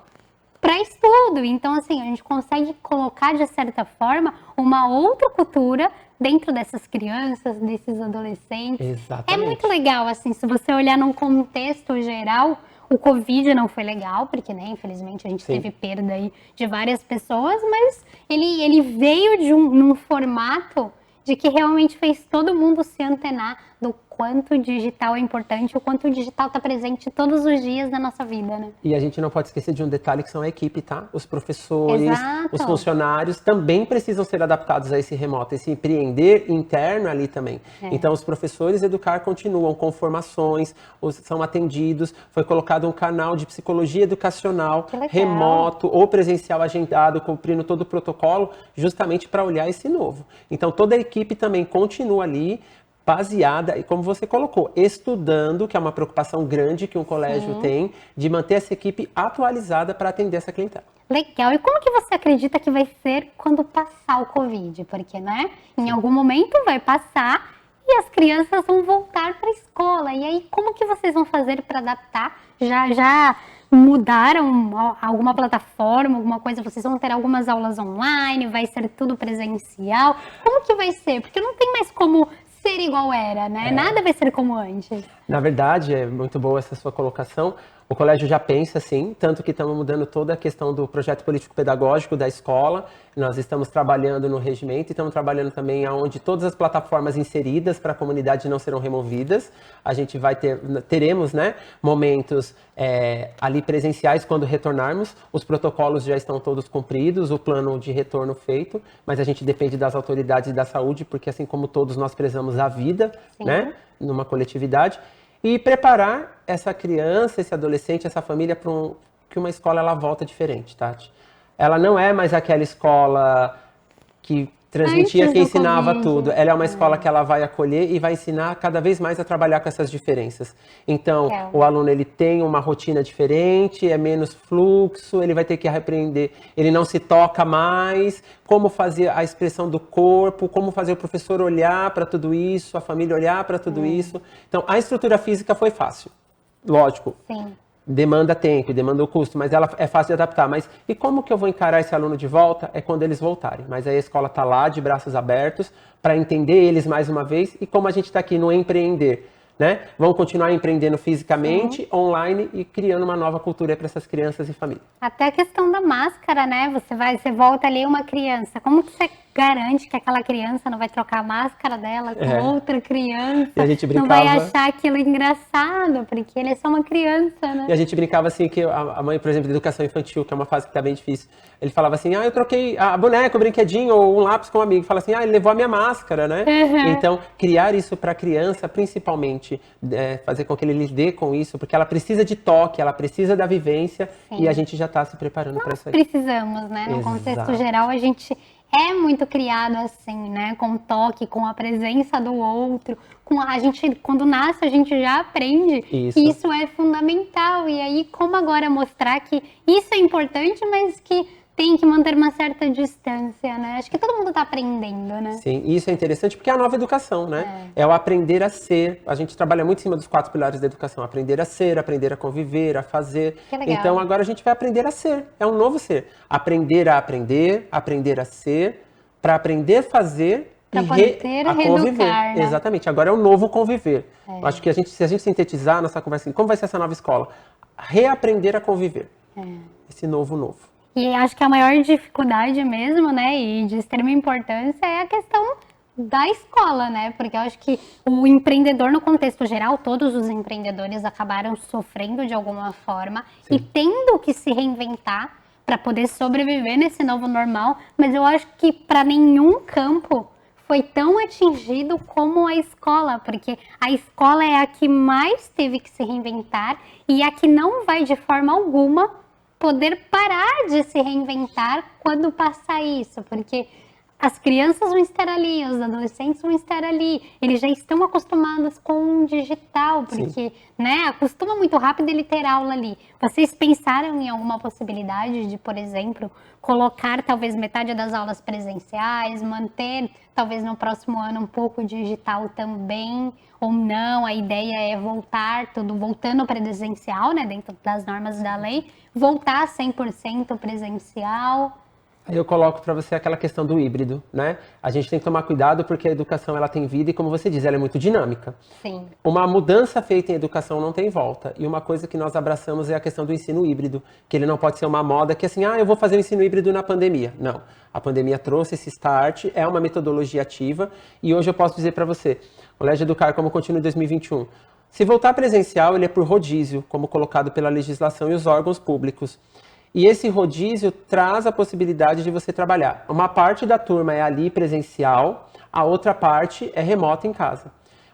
Speaker 1: para estudo. Então, assim, a gente consegue colocar, de certa forma, uma outra cultura dentro dessas crianças, desses adolescentes.
Speaker 2: Exatamente.
Speaker 1: É muito legal, assim, se você olhar num contexto geral, o Covid não foi legal, porque, né, infelizmente a gente teve perda aí de várias pessoas, mas ele veio num formato de que realmente fez todo mundo se antenar do quanto o digital é importante, o quanto o digital está presente todos os dias da nossa vida, né?
Speaker 2: E a gente não pode esquecer de um detalhe que são a equipe, tá? Os professores, os funcionários também precisam ser adaptados a esse remoto, esse empreender interno ali também. Então, os professores Educar continuam com formações, são atendidos, foi colocado um canal de psicologia educacional remoto ou presencial agendado, cumprindo todo o protocolo, justamente para olhar esse novo. Então, toda a equipe também continua ali, baseada, e como você colocou, estudando, que é uma preocupação grande que um colégio tem, de manter essa equipe atualizada para atender essa clientela.
Speaker 1: Legal. E como que você acredita que vai ser quando passar o Covid? Porque, né, em algum momento vai passar e as crianças vão voltar para a escola. E aí, como que vocês vão fazer para adaptar? Já mudaram alguma plataforma, alguma coisa? Vocês vão ter algumas aulas online? Vai ser tudo presencial? Como que vai ser? Porque não tem mais como ser igual era, né? Nada vai ser como antes.
Speaker 2: Na verdade, é muito boa essa sua colocação. O colégio já pensa assim, tanto que estamos mudando toda a questão do projeto político-pedagógico da escola. Nós estamos trabalhando no regimento e estamos trabalhando também onde todas as plataformas inseridas para a comunidade não serão removidas. A gente teremos, né, momentos ali presenciais quando retornarmos. Os protocolos já estão todos cumpridos, o plano de retorno feito, mas a gente depende das autoridades da saúde, porque assim como todos nós prezamos a vida, né, numa coletividade. E preparar essa criança, esse adolescente, essa família para que uma escola ela volta diferente, Tati. Ela não é mais aquela escola que transmitia, que ensinava tudo. Ela é uma escola que ela vai acolher e vai ensinar cada vez mais a trabalhar com essas diferenças. Então, o aluno ele tem uma rotina diferente, é menos fluxo, ele vai ter que aprender, ele não se toca mais, como fazer a expressão do corpo, como fazer o professor olhar para tudo isso, a família olhar para tudo isso. Então, a estrutura física foi fácil, lógico.
Speaker 1: Sim.
Speaker 2: Demanda tempo, demanda o custo, mas ela é fácil de adaptar. Mas e como que eu vou encarar esse aluno de volta? É quando eles voltarem. Mas aí a escola está lá, de braços abertos, para entender eles mais uma vez. E como a gente está aqui no empreender, né? Vão continuar empreendendo fisicamente, online e criando uma nova cultura para essas crianças e famílias.
Speaker 1: Até a questão da máscara, né? Você volta ali uma criança. Como que você garante que aquela criança não vai trocar a máscara dela com outra criança?
Speaker 2: E a gente brincava...
Speaker 1: Não vai achar aquilo engraçado, porque ele é só uma criança, né?
Speaker 2: E a gente brincava assim que a mãe, por exemplo, de educação infantil, que é uma fase que está bem difícil, ele falava assim, eu troquei a boneca, o brinquedinho ou um lápis com um amigo. Fala assim, ele levou a minha máscara, né? Então, criar isso para a criança, principalmente, fazer com que ele lide com isso, porque ela precisa de toque, ela precisa da vivência. Sim. E a gente já está se preparando para isso aí.
Speaker 1: Precisamos, né? No contexto geral, a gente é muito criado assim, né? Com toque, com a presença do outro. A gente, quando nasce, a gente já aprende que isso é fundamental. E aí, como agora mostrar que isso é importante, mas que tem que manter uma certa distância, né? Acho que todo mundo está aprendendo, né?
Speaker 2: Sim, e isso é interessante porque é a nova educação, né? É o aprender a ser. A gente trabalha muito em cima dos 4 pilares da educação. Aprender a ser, aprender a conviver, a fazer.
Speaker 1: Que legal.
Speaker 2: Então, agora a gente vai aprender a ser. É um novo ser. Aprender a ser, para aprender a fazer
Speaker 1: pra poder a conviver. Né?
Speaker 2: Exatamente. Agora é um novo conviver. Acho que se a gente sintetizar a nossa conversa, como vai ser essa nova escola? Reaprender a conviver. Esse novo.
Speaker 1: E acho que a maior dificuldade mesmo, né, e de extrema importância é a questão da escola, né? Porque eu acho que o empreendedor, no contexto geral, todos os empreendedores acabaram sofrendo de alguma forma e tendo que se reinventar para poder sobreviver nesse novo normal. Mas eu acho que para nenhum campo foi tão atingido como a escola, porque a escola é a que mais teve que se reinventar e a que não vai de forma alguma poder parar de se reinventar quando passar isso, porque as crianças vão estar ali, os adolescentes vão estar ali, eles já estão acostumados com o digital, porque, né, acostuma muito rápido ele ter aula ali. Vocês pensaram em alguma possibilidade de, por exemplo, colocar talvez metade das aulas presenciais, manter talvez no próximo ano um pouco digital também, ou não? A ideia é voltar, tudo voltando presencial, né, dentro das normas da lei, voltar 100% presencial.
Speaker 2: Aí eu coloco para você aquela questão do híbrido, né? A gente tem que tomar cuidado porque a educação ela tem vida e, como você diz, ela é muito dinâmica.
Speaker 1: Sim.
Speaker 2: Uma mudança feita em educação não tem volta. E uma coisa que nós abraçamos é a questão do ensino híbrido, que ele não pode ser uma moda que assim, eu vou fazer o ensino híbrido na pandemia. Não. A pandemia trouxe esse start, é uma metodologia ativa e hoje eu posso dizer para você, o Colégio Educar como continua em 2021, se voltar presencial, ele é por rodízio, como colocado pela legislação e os órgãos públicos. E esse rodízio traz a possibilidade de você trabalhar. Uma parte da turma é ali presencial, a outra parte é remota em casa.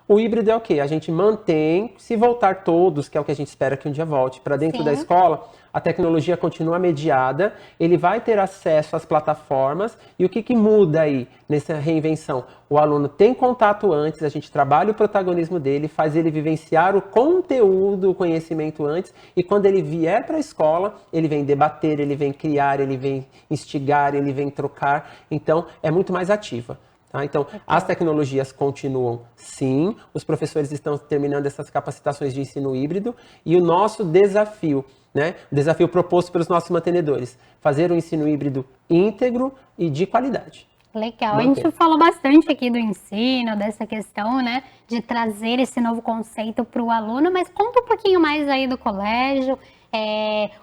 Speaker 2: O híbrido é o quê? A gente mantém, se voltar todos, que é o que a gente espera que um dia volte, para dentro da escola, a tecnologia continua mediada, ele vai ter acesso às plataformas e o que muda aí nessa reinvenção? O aluno tem contato antes, a gente trabalha o protagonismo dele, faz ele vivenciar o conteúdo, o conhecimento antes e quando ele vier para a escola, ele vem debater, ele vem criar, ele vem instigar, ele vem trocar, então é muito mais ativa. Tá? Então, as tecnologias continuam sim, os professores estão terminando essas capacitações de ensino híbrido e o nosso desafio, né? O desafio proposto pelos nossos mantenedores, fazer um ensino híbrido íntegro e de qualidade.
Speaker 1: Legal, a gente falou bastante aqui do ensino, dessa questão, né, de trazer esse novo conceito para o aluno, mas conta um pouquinho mais aí do colégio.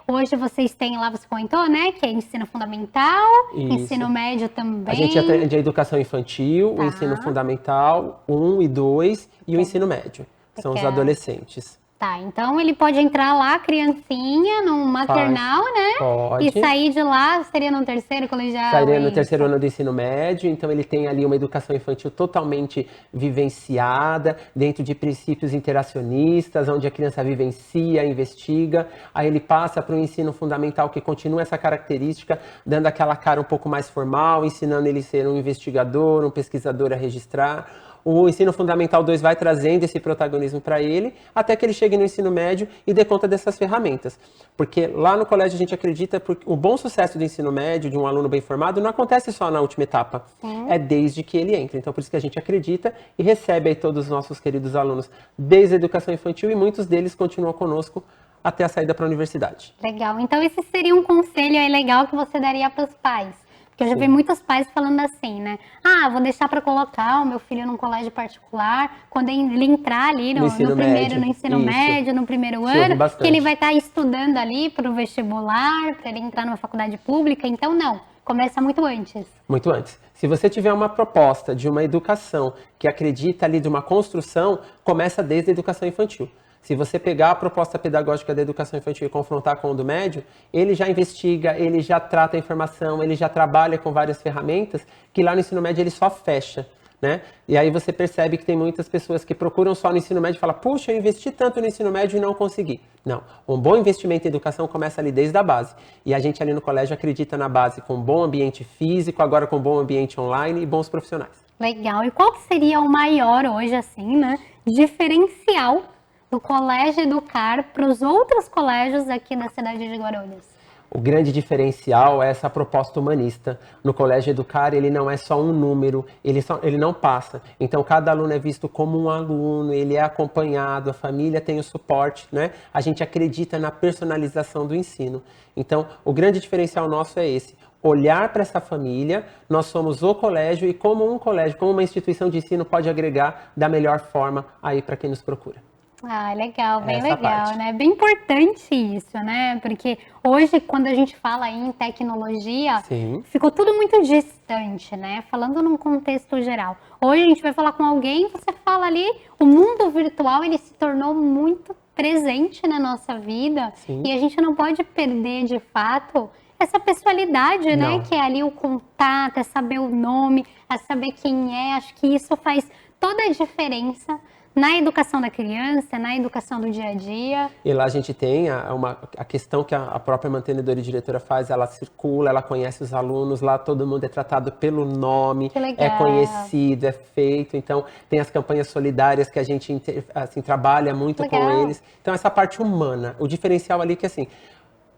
Speaker 1: Hoje vocês têm lá, você comentou, né, que é ensino fundamental,
Speaker 2: Isso.
Speaker 1: ensino médio também.
Speaker 2: A gente atende a educação infantil, o ensino fundamental 1 e 2 e o ensino médio, que são os adolescentes.
Speaker 1: Tá, então ele pode entrar lá, criancinha, num maternal, né?
Speaker 2: Pode.
Speaker 1: E sair de lá, seria no terceiro colegial?
Speaker 2: Sairia no terceiro ano do ensino médio, então ele tem ali uma educação infantil totalmente vivenciada, dentro de princípios interacionistas, onde a criança vivencia, investiga. Aí ele passa para o ensino fundamental, que continua essa característica, dando aquela cara um pouco mais formal, ensinando ele a ser um investigador, um pesquisador a registrar. O ensino fundamental 2 vai trazendo esse protagonismo para ele, até que ele chegue no ensino médio e dê conta dessas ferramentas. Porque lá no colégio a gente acredita que o bom sucesso do ensino médio, de um aluno bem formado, não acontece só na última etapa. É desde que ele entra. Então, por isso que a gente acredita e recebe aí todos os nossos queridos alunos desde a educação infantil e muitos deles continuam conosco até a saída para a universidade.
Speaker 1: Legal. Então, esse seria um conselho aí legal que você daria para os pais. Porque eu já vi muitos pais falando assim, né? Ah, vou deixar para colocar o meu filho num colégio particular, quando ele entrar ali no ensino médio, no primeiro ano, que ele vai estar estudando ali para o vestibular, para ele entrar numa faculdade pública. Então, não. Começa muito antes.
Speaker 2: Muito antes. Se você tiver uma proposta de uma educação que acredita ali de uma construção, começa desde a educação infantil. Se você pegar a proposta pedagógica da educação infantil e confrontar com o do médio, ele já investiga, ele já trata a informação, ele já trabalha com várias ferramentas que lá no ensino médio ele só fecha, né? E aí você percebe que tem muitas pessoas que procuram só no ensino médio e falam, puxa, eu investi tanto no ensino médio e não consegui. Não, um bom investimento em educação começa ali desde a base. E a gente ali no colégio acredita na base com um bom ambiente físico, agora com um bom ambiente online e bons profissionais.
Speaker 1: Legal. E qual que seria o maior hoje, assim, né, diferencial do Colégio Educar para os outros colégios aqui da cidade de Guarulhos?
Speaker 2: O grande diferencial é essa proposta humanista. No Colégio Educar, ele não é só um número, ele não passa. Então, cada aluno é visto como um aluno, ele é acompanhado, a família tem o suporte, né? A gente acredita na personalização do ensino. Então, o grande diferencial nosso é esse. Olhar para essa família, nós somos o colégio e como um colégio, como uma instituição de ensino pode agregar da melhor forma aí para quem nos procura.
Speaker 1: Ah, legal, bem
Speaker 2: Essa
Speaker 1: legal,
Speaker 2: parte.
Speaker 1: né? Bem importante isso, né? Porque hoje, quando a gente fala em tecnologia,
Speaker 2: Sim.
Speaker 1: ficou tudo muito distante, né? Falando num contexto geral. Hoje a gente vai falar com alguém, você fala ali, o mundo virtual, ele se tornou muito presente na nossa vida.
Speaker 2: Sim.
Speaker 1: E a gente não pode perder, de fato, essa pessoalidade, né?
Speaker 2: Não.
Speaker 1: Que é ali o contato, é saber o nome, é saber quem é. Acho que isso faz toda a diferença na educação da criança, na educação do dia a dia.
Speaker 2: E lá a gente tem a questão que a própria mantenedora e diretora faz, ela circula, ela conhece os alunos, lá todo mundo é tratado pelo nome,
Speaker 1: Que legal.
Speaker 2: é conhecido, é feito. Então, tem as campanhas solidárias que a gente assim, trabalha muito
Speaker 1: Legal.
Speaker 2: com eles. Então, essa parte humana, o diferencial ali que assim,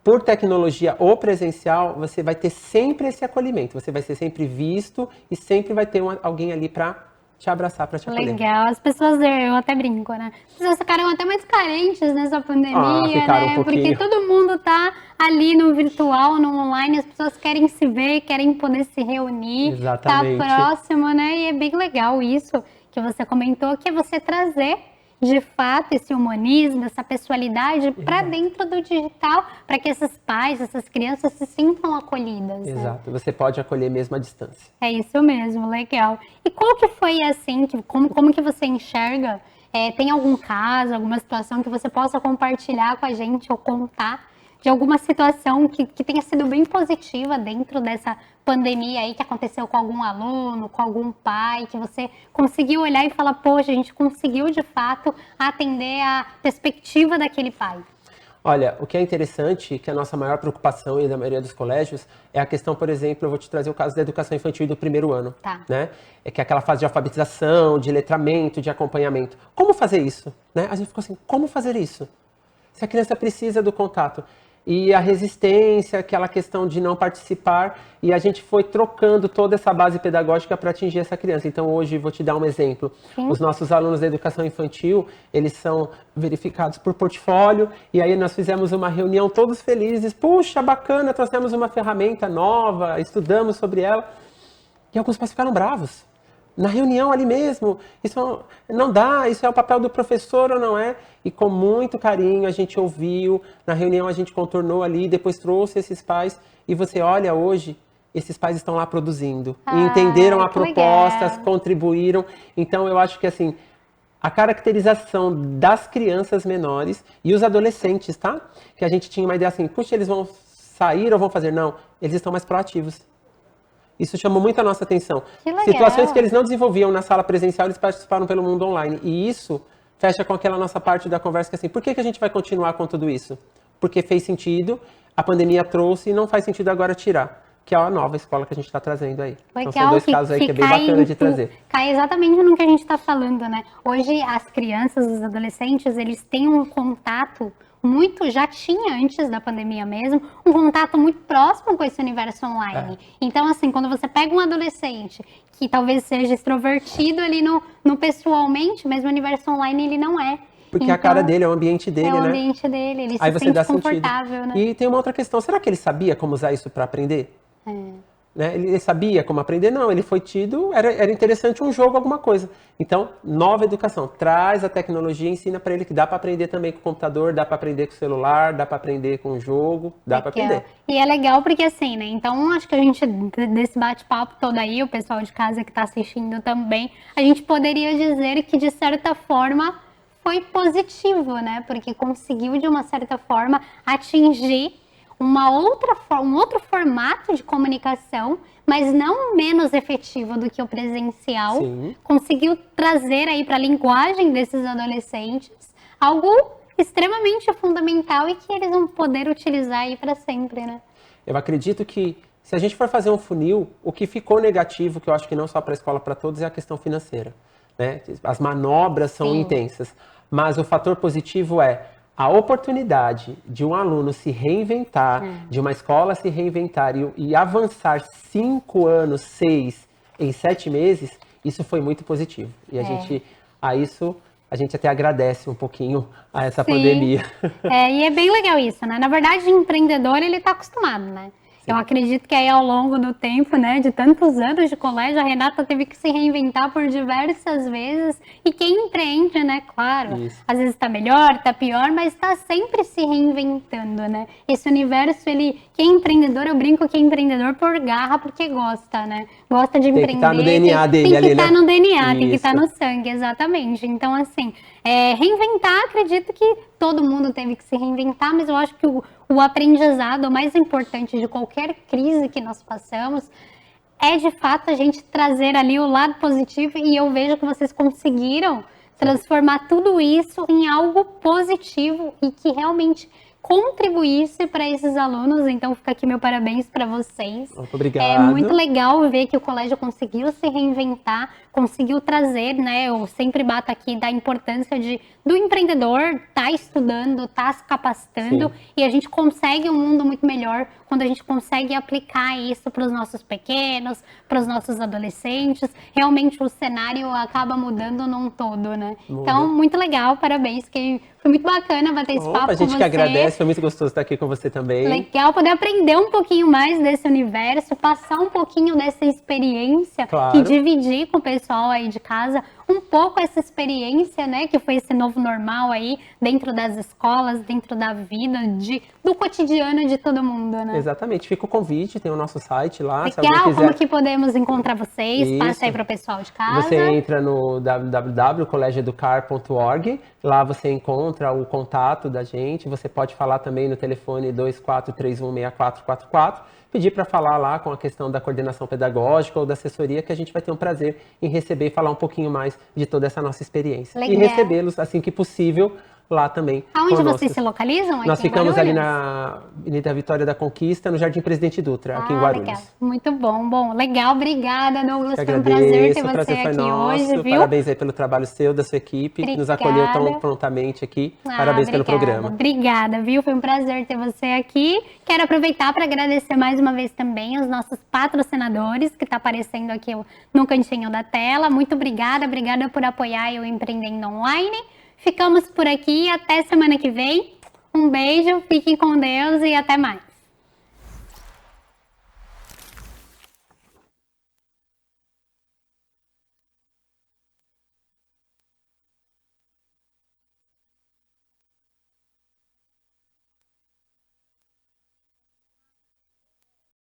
Speaker 2: por tecnologia ou presencial, você vai ter sempre esse acolhimento, você vai ser sempre visto e sempre vai ter alguém ali para te abraçar, para te acolher.
Speaker 1: Legal, as pessoas, eu até brinco, né? As pessoas ficaram até mais carentes nessa pandemia,
Speaker 2: ficaram
Speaker 1: né?
Speaker 2: um pouquinho.
Speaker 1: Porque todo mundo tá ali no virtual, no online, as pessoas querem se ver, querem poder se reunir,
Speaker 2: Exatamente.
Speaker 1: tá próximo, né? E é bem legal isso que você comentou, que é você trazer de fato esse humanismo, essa pessoalidade para dentro do digital, para que esses pais, essas crianças se sintam acolhidas. Né?
Speaker 2: Exato, você pode acolher mesmo à distância.
Speaker 1: É isso mesmo, legal. E qual que foi assim, como que você enxerga? Tem algum caso, alguma situação que você possa compartilhar com a gente ou contar de alguma situação que tenha sido bem positiva dentro dessa pandemia aí que aconteceu com algum aluno, com algum pai, que você conseguiu olhar e falar, poxa, a gente conseguiu de fato atender a perspectiva daquele pai?
Speaker 2: Olha, o que é interessante, que a nossa maior preocupação e da maioria dos colégios, é a questão, por exemplo, eu vou te trazer o caso da educação infantil do primeiro ano,
Speaker 1: Tá.
Speaker 2: né? É que é aquela fase de alfabetização, de letramento, de acompanhamento. Como fazer isso? Né? A gente ficou assim, como fazer isso? Se a criança precisa do contato. e a resistência, aquela questão de não participar, e a gente foi trocando toda essa base pedagógica para atingir essa criança. Então hoje, vou te dar um exemplo, os nossos alunos da educação infantil, eles são verificados por portfólio, e aí nós fizemos uma reunião todos felizes, puxa, bacana, trouxemos uma ferramenta nova, estudamos sobre ela, e alguns pais ficaram bravos. Na reunião ali mesmo, isso não dá, isso é o papel do professor ou não é? E com muito carinho a gente ouviu, na reunião a gente contornou ali, depois trouxe esses pais, e você olha hoje, esses pais estão lá produzindo, e entenderam a proposta, contribuíram. Então eu acho que assim, a caracterização das crianças menores e os adolescentes, tá? Que a gente tinha uma ideia assim, puxa, eles vão sair ou vão fazer? Não, eles estão mais proativos. Isso chamou muito a nossa atenção. Situações que eles não desenvolviam na sala presencial, eles participaram pelo mundo online. E isso fecha com aquela nossa parte da conversa que assim, por que a gente vai continuar com tudo isso? Porque fez sentido, a pandemia trouxe e não faz sentido agora tirar. Que é a nova escola que a gente está trazendo aí.
Speaker 1: Legal,
Speaker 2: então são dois casos aí que é bem bacana de trazer.
Speaker 1: Cai exatamente no que a gente está falando, né? Hoje as crianças, os adolescentes, eles têm um contato já tinha antes da pandemia mesmo, um contato muito próximo com esse universo online. Então, assim, quando você pega um adolescente que talvez seja extrovertido ali no pessoalmente, mas no universo online ele não é.
Speaker 2: Porque a cara dele, é o ambiente dele, né?
Speaker 1: É o ambiente dele, ele
Speaker 2: aí
Speaker 1: se
Speaker 2: você
Speaker 1: sente
Speaker 2: dá
Speaker 1: confortável,
Speaker 2: sentido.
Speaker 1: né?
Speaker 2: E tem uma outra questão, será que ele sabia como usar isso para aprender? Né? Ele sabia como aprender? Não, ele foi tido, era interessante um jogo, alguma coisa. Então, nova educação, traz a tecnologia, ensina para ele que dá para aprender também com o computador, dá para aprender com o celular, dá para aprender com o jogo, dá para aprender.
Speaker 1: E é legal porque assim, né, então acho que a gente, desse bate-papo todo aí, o pessoal de casa que está assistindo também, a gente poderia dizer que de certa forma foi positivo, né, porque conseguiu de uma certa forma atingir um outro formato de comunicação, mas não menos efetivo do que o presencial.
Speaker 2: Sim.
Speaker 1: Conseguiu trazer aí para a linguagem desses adolescentes algo extremamente fundamental e que eles vão poder utilizar aí para sempre, né?
Speaker 2: Eu acredito que se a gente for fazer um funil, o que ficou negativo, que eu acho que não só para a escola, para todos, é a questão financeira, né? As manobras são intensas, mas o fator positivo é a oportunidade de um aluno se reinventar, de uma escola se reinventar e avançar 5 anos, 6 em 7 meses, isso foi muito positivo. E a gente até agradece um pouquinho a essa pandemia.
Speaker 1: E é bem legal isso, né? Na verdade, o empreendedor, ele tá acostumado, né? Eu acredito que aí ao longo do tempo, né, de tantos anos de colégio, a Renata teve que se reinventar por diversas vezes. E quem empreende, né, claro, às vezes tá melhor, tá pior, mas tá sempre se reinventando, né? Esse universo, quem é empreendedor, eu brinco que é empreendedor por garra, porque gosta, né? Gosta de empreender. Tem que estar no DNA dele ali, né? Tem que estar no DNA, tem que estar no sangue, exatamente. Então, assim, reinventar, acredito que todo mundo teve que se reinventar, mas eu acho que o aprendizado, o mais importante de qualquer crise que nós passamos, é de fato a gente trazer ali o lado positivo, e eu vejo que vocês conseguiram transformar tudo isso em algo positivo e que realmente contribuísse para esses alunos. Então fica aqui meu parabéns para vocês.
Speaker 2: Obrigado.
Speaker 1: É muito legal ver que o colégio conseguiu se reinventar, conseguiu trazer, né? Eu sempre bato aqui da importância do empreendedor estar estudando, estar se capacitando, e a gente consegue um mundo muito melhor quando a gente consegue aplicar isso para os nossos pequenos, para os nossos adolescentes. Realmente o cenário acaba mudando num todo, né? Então, muito legal, parabéns, que foi muito bacana bater esse papo com você.
Speaker 2: A gente que agradece, foi muito gostoso estar aqui com você também.
Speaker 1: Legal poder aprender um pouquinho mais desse universo, passar um pouquinho dessa experiência e dividir com o pessoal aí de casa um pouco essa experiência, né, que foi esse novo normal aí dentro das escolas, dentro da vida, do cotidiano de todo mundo, né?
Speaker 2: Exatamente, fica o convite, tem o nosso site lá.
Speaker 1: Legal, se alguém quiser... como que podemos encontrar vocês? Passa aí para o pessoal de casa.
Speaker 2: Você entra no www.colegioeducar.org, lá você encontra o contato da gente, você pode falar também no telefone 24316444, pedir para falar lá com a questão da coordenação pedagógica ou da assessoria, que a gente vai ter um prazer em receber e falar um pouquinho mais de toda essa nossa experiência.
Speaker 1: Legal.
Speaker 2: E recebê-los assim que possível lá também.
Speaker 1: Aonde
Speaker 2: conosco.
Speaker 1: vocês se localizam aqui
Speaker 2: Nós
Speaker 1: em
Speaker 2: ficamos ali
Speaker 1: Guarulhos?
Speaker 2: na Avenida Vitória da Conquista, no Jardim Presidente Dutra, aqui em Guarulhos.
Speaker 1: Legal. Muito bom. Bom, legal. Obrigada, Douglas.
Speaker 2: Eu
Speaker 1: Foi um prazer ter
Speaker 2: o
Speaker 1: você
Speaker 2: prazer foi
Speaker 1: aqui
Speaker 2: nosso.
Speaker 1: hoje, viu?
Speaker 2: Parabéns aí pelo trabalho seu, da sua equipe, que nos acolheu tão
Speaker 1: Obrigada.
Speaker 2: prontamente aqui. Parabéns pelo
Speaker 1: Obrigada.
Speaker 2: programa.
Speaker 1: Obrigada, viu? Foi um prazer ter você aqui. Quero aproveitar para agradecer mais uma vez também aos nossos patrocinadores, que está aparecendo aqui no cantinho da tela. Muito obrigada por apoiar o Empreendendo Online. Ficamos por aqui, até semana que vem. Um beijo, fiquem com Deus e até mais.